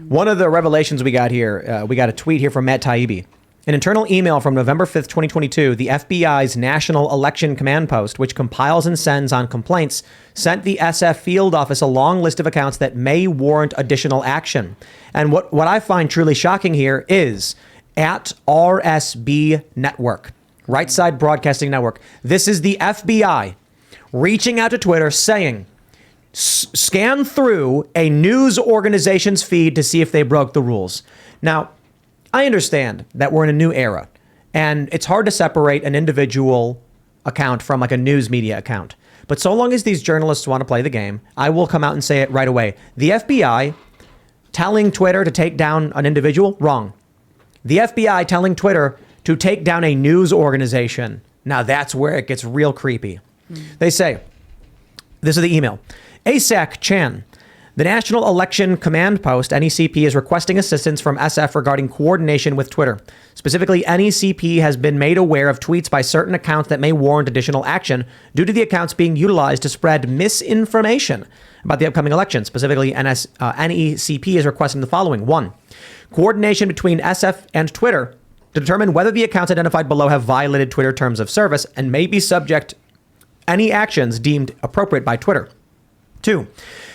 One of the revelations we got here, we got a tweet here from Matt Taibbi. An internal email from November 5th, 2022, the FBI's National Election Command Post, which compiles and sends on complaints, sent the SF field office a long list of accounts that may warrant additional action. And what I find truly shocking here is at RSBNetwork, Right Side Broadcasting Network. This is the FBI reaching out to Twitter saying, scan through a news organization's feed to see if they broke the rules. Now, I understand that we're in a new era, and it's hard to separate an individual account from like a news media account. But so long as these journalists want to play the game, I will come out and say it right away. The FBI telling Twitter to take down an individual, wrong. The FBI telling Twitter to take down a news organization, now that's where it gets real creepy. They say, this is the email. ASAC Chan. The National Election Command Post, NECP, is requesting assistance from SF regarding coordination with Twitter. Specifically, NECP has been made aware of tweets by certain accounts that may warrant additional action due to the accounts being utilized to spread misinformation about the upcoming election. Specifically, NECP is requesting the following. 1. Coordination between SF and Twitter to determine whether the accounts identified below have violated Twitter terms of service and may be subject any actions deemed appropriate by Twitter. 2.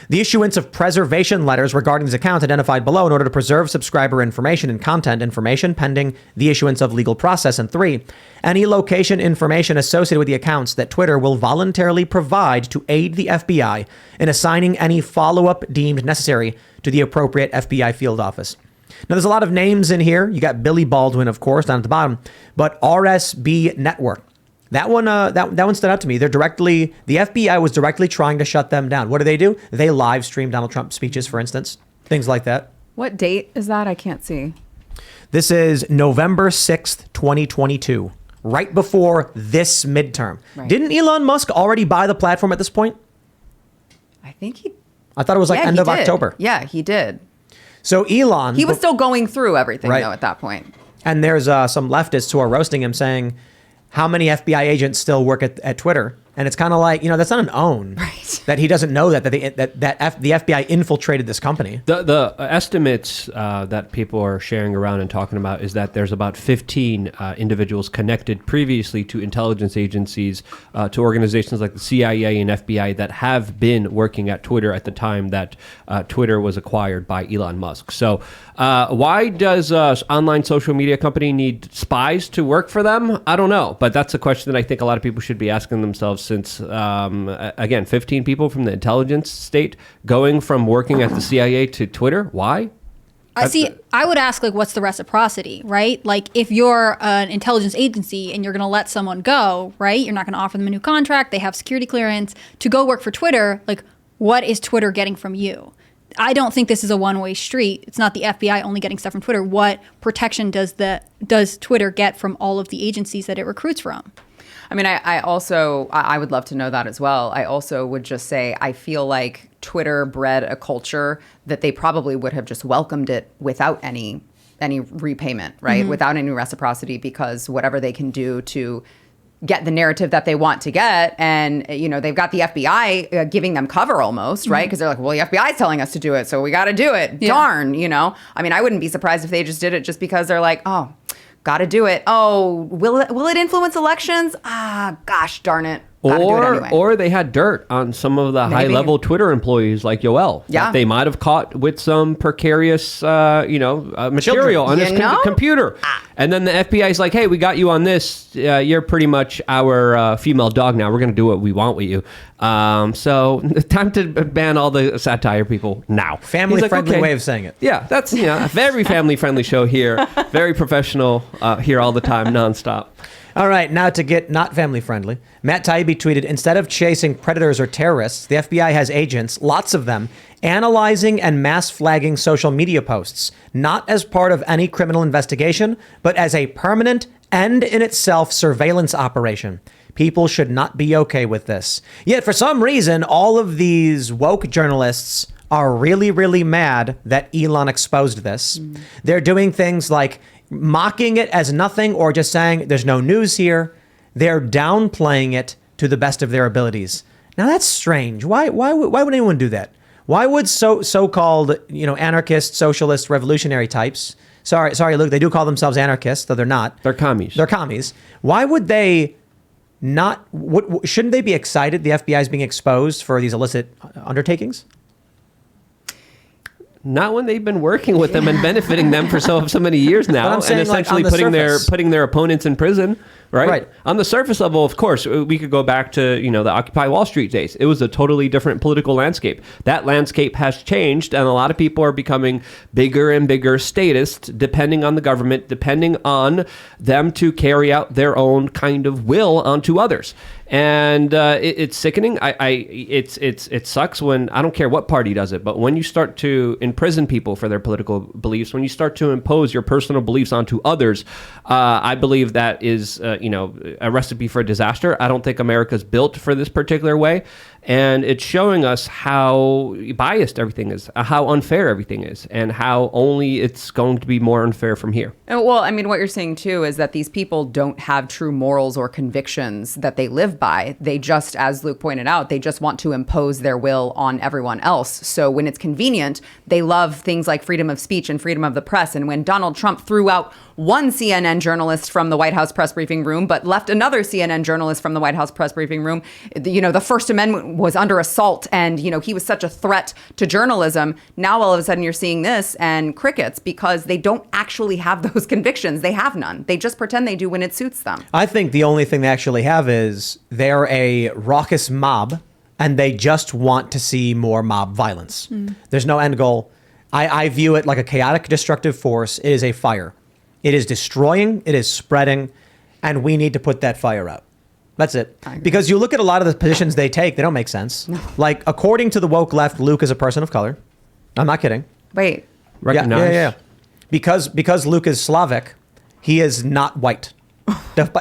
The issuance of preservation letters regarding these accounts identified below in order to preserve subscriber information and content information pending the issuance of legal process. And 3, any location information associated with the accounts that Twitter will voluntarily provide to aid the FBI in assigning any follow-up deemed necessary to the appropriate FBI field office. Now, there's a lot of names in here. You got Billy Baldwin, of course, down at the bottom, but RSBNetwork. That one stood out to me. The FBI was directly trying to shut them down. What do? They live stream Donald Trump speeches, for instance, things like that. What date is that? I can't see. This is November 6th, 2022, right before this midterm. Right. Didn't Elon Musk already buy the platform at this point? I think I thought it was end of October. Yeah, he did. So Elon... He was still going through everything, though, at that point. And there's some leftists who are roasting him saying... How many FBI agents still work at Twitter? And it's kind of like, that's not an own. Right. That he doesn't know that the FBI infiltrated this company. The estimates that people are sharing around and talking about is that there's about 15 individuals connected previously to intelligence agencies, to organizations like the CIA and FBI that have been working at Twitter at the time that Twitter was acquired by Elon Musk. So why does online social media company need spies to work for them? I don't know. But that's a question that I think a lot of people should be asking themselves since, again, 15 people from the intelligence state going from working at the CIA to Twitter. Why? I would ask, what's the reciprocity, right? Like, if you're an intelligence agency and you're going to let someone go, right? You're not going to offer them a new contract. They have security clearance to go work for Twitter. Like, what is Twitter getting from you? I don't think this is a one-way street. It's not the FBI only getting stuff from Twitter. What protection does Twitter get from all of the agencies that it recruits from? I mean, I would love to know that as well. I also would just say, I feel like Twitter bred a culture that they probably would have just welcomed it without any repayment, right? Mm-hmm. Without any reciprocity, because whatever they can do to get the narrative that they want to get. And, they've got the FBI giving them cover almost, right? Because they're like, well, the FBI is telling us to do it, so we got to do it. Yeah. Darn, I mean, I wouldn't be surprised if they just did it just because they're like, oh, got to do it. Oh, will it influence elections? Ah, gosh darn it. Or they had dirt on some of the high-level Twitter employees like Yoel. Yeah. That they might have caught with some precarious, material on his computer. And then the FBI is like, hey, we got you on this. You're pretty much our female dog now. We're going to do what we want with you. So time to ban all the satire people now. Family-friendly way of saying it. Yeah, that's a very family-friendly show here. Very professional here all the time, nonstop. All right, now to get not family-friendly, Matt Taibbi tweeted, instead of chasing predators or terrorists, the FBI has agents, lots of them, analyzing and mass flagging social media posts, not as part of any criminal investigation, but as a permanent end in itself surveillance operation. People should not be okay with this. Yet for some reason, all of these woke journalists are really, really mad that Elon exposed this. They're doing things like mocking it as nothing or just saying there's no news here. They're downplaying it to the best of their abilities. Now that's strange. Why would anyone do that? Why would so-called, anarchist, socialist, revolutionary types? Sorry, Luke. They do call themselves anarchists, though they're not. They're commies. They're commies. Why would they not? Shouldn't they be excited? The FBI is being exposed for these illicit undertakings. Not when they've been working with them and benefiting them for so many years now, I'm saying, and essentially like, on the putting their opponents in prison. Right. On the surface level, of course, we could go back to the Occupy Wall Street days. It was a totally different political landscape. That landscape has changed, and a lot of people are becoming bigger and bigger statists, depending on the government, depending on them to carry out their own kind of will onto others. And it's sickening. It sucks when, I don't care what party does it, but when you start to imprison people for their political beliefs, when you start to impose your personal beliefs onto others, I believe that is a recipe for disaster. I don't think America's built for this particular way. And it's showing us how biased everything is, how unfair everything is, and how only it's going to be more unfair from here. Well, I mean, what you're saying, too, is that these people don't have true morals or convictions that they live by. They just, as Luke pointed out, they just want to impose their will on everyone else. So when it's convenient, they love things like freedom of speech and freedom of the press. And when Donald Trump threw out one CNN journalist from the White House press briefing room, but left another CNN journalist from the White House press briefing room, the First Amendment was under assault, and he was such a threat to journalism. Now all of a sudden you're seeing this and crickets, because they don't actually have those convictions. They have none. They just pretend they do when it suits them. I think the only thing they actually have is they're a raucous mob, and they just want to see more mob violence. There's no end goal. I view it like a chaotic, destructive force. It is a fire. It is destroying, it is spreading, and we need to put that fire out. That's it. Because you look at a lot of the positions they take, they don't make sense. No. Like, according to the woke left, Luke is a person of color. I'm not kidding. Wait. Recognize. Yeah. Because Luke is Slavic, he is not white.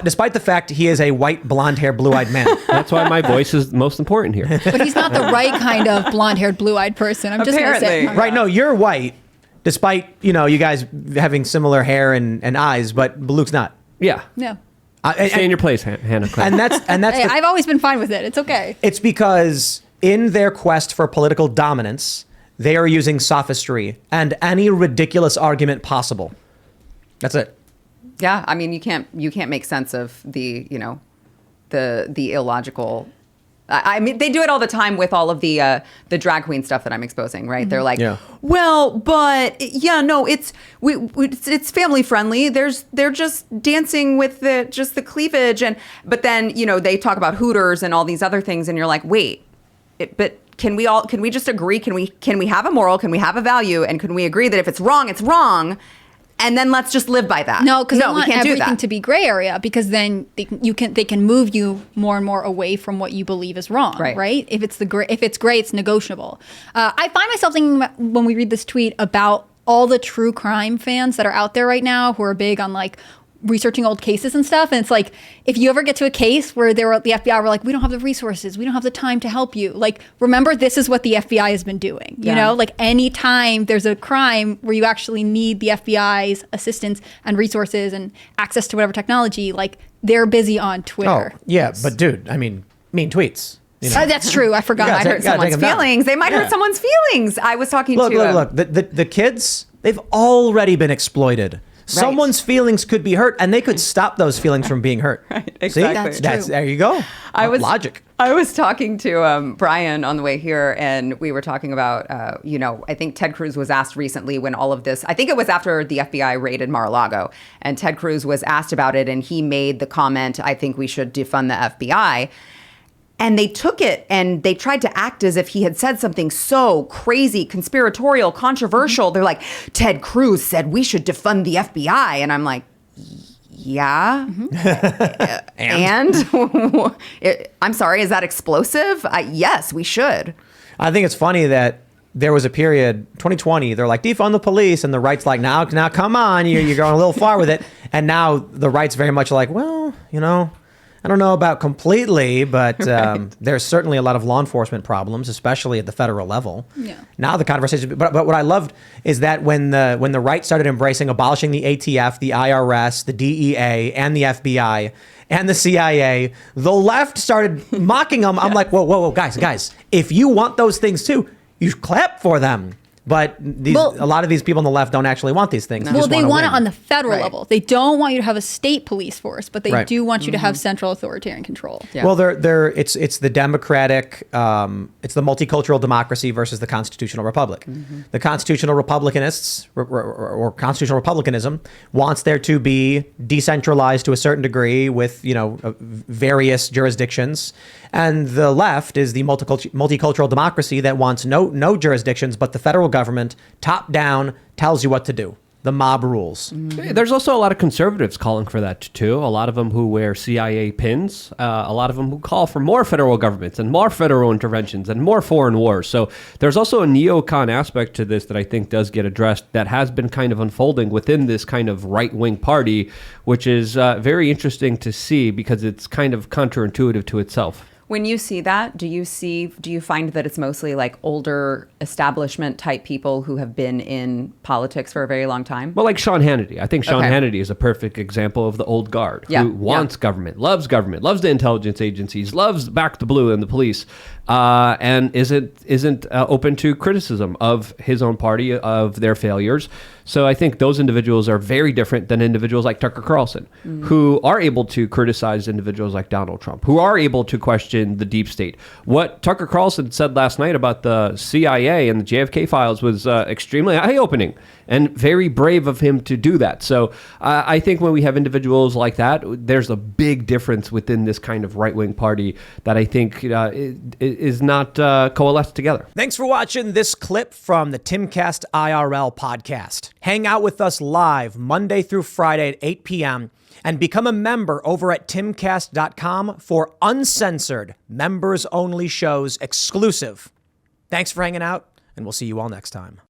Despite the fact he is a white, blonde-haired, blue-eyed man. That's why my voice is most important here. But he's not the right kind of blonde-haired, blue-eyed person. I'm just going to say. Right, no, you're white, despite, you guys having similar hair and eyes, but Luke's not. Yeah. No. Stay in your place, Hannah. And that's Hey, I've always been fine with it. It's okay. It's because in their quest for political dominance, they are using sophistry and any ridiculous argument possible. That's it. Yeah, I mean, you can't make sense of the illogical. I mean, they do it all the time with all of the drag queen stuff that I'm exposing, right? They're like, well, but no, it's family friendly. They're just dancing with the cleavage, but then they talk about Hooters and all these other things, and you're like, wait, but can we just agree? Can we have a moral? Can we have a value? And can we agree that if it's wrong, it's wrong? And then let's just live by that. No, because we can't do everything that. to be gray area, because then they can move you more and more away from what you believe is wrong, right? If it's gray, it's negotiable. I find myself thinking when we read this tweet about all the true crime fans that are out there right now who are big on like researching old cases and stuff. And it's like, if you ever get to a case where the FBI were like, we don't have the resources, we don't have the time to help you. Like, remember, this is what the FBI has been doing. You know, like anytime there's a crime where you actually need the FBI's assistance and resources and access to whatever technology, like they're busy on Twitter. Oh, yeah. But dude, I mean, mean tweets. That's true. I forgot. Might hurt someone's feelings. They might hurt someone's feelings. I was talking to... Look. The kids, they've already been exploited. Someone's feelings could be hurt, and they could stop those feelings from being hurt. Right, exactly. See? That's there you go. Logic. I was talking to Brian on the way here, and we were talking about, I think Ted Cruz was asked recently when all of this, I think it was after the FBI raided Mar-a-Lago, and Ted Cruz was asked about it, and he made the comment, I think we should defund the FBI. And they took it and they tried to act as if he had said something so crazy, conspiratorial, controversial. They're like, Ted Cruz said we should defund the FBI. And I'm like, yeah. And I'm sorry, is that explosive? Yes, we should. I think it's funny that there was a period, 2020, they're like, defund the police. And the right's like, now come on, you're going a little far with it. And now the right's very much like, well, I don't know about completely, but there's certainly a lot of law enforcement problems, especially at the federal level. Yeah. Now the conversation, but what I loved is that when the right started embracing abolishing the ATF, the IRS, the DEA, and the FBI, and the CIA, the left started mocking them. I'm like, whoa, guys, if you want those things too, you clap for them. But a lot of these people on the left don't actually want these things. Well, they want it win. on the federal Right. level. They don't want you to have a state police force, but they Right. do want you to have central authoritarian control. Yeah. Well, it's the democratic, it's the multicultural democracy versus the constitutional republic. The constitutional republicanists or constitutional republicanism wants there to be decentralized to a certain degree with various jurisdictions, and the left is the multicultural democracy that wants no jurisdictions, but the federal government top down tells you what to do. The mob rules. There's also a lot of conservatives calling for that too. A lot of them who wear CIA pins. A lot of them who call for more federal governments and more federal interventions and more foreign wars. So there's also a neocon aspect to this that I think does get addressed that has been kind of unfolding within this kind of right-wing party, which is very interesting to see because it's kind of counterintuitive to itself. When you see that, do you find that it's mostly like older establishment type people who have been in politics for a very long time? Well, like Sean Hannity. I think Sean Okay. Hannity is a perfect example of the old guard Yeah, who wants government, loves the intelligence agencies, loves Back the Blue and the police, and isn't open to criticism of his own party, of their failures. So I think those individuals are very different than individuals like Tucker Carlson, who are able to criticize individuals like Donald Trump, who are able to question the deep state. What Tucker Carlson said last night about the CIA and the JFK files was extremely eye-opening and very brave of him to do that. So I think when we have individuals like that, there's a big difference within this kind of right-wing party that I think is not coalesced together. Thanks for watching this clip from the Timcast IRL podcast. Hang out with us live Monday through Friday at 8 p.m. and become a member over at timcast.com for uncensored, members-only shows exclusive. Thanks for hanging out, and we'll see you all next time.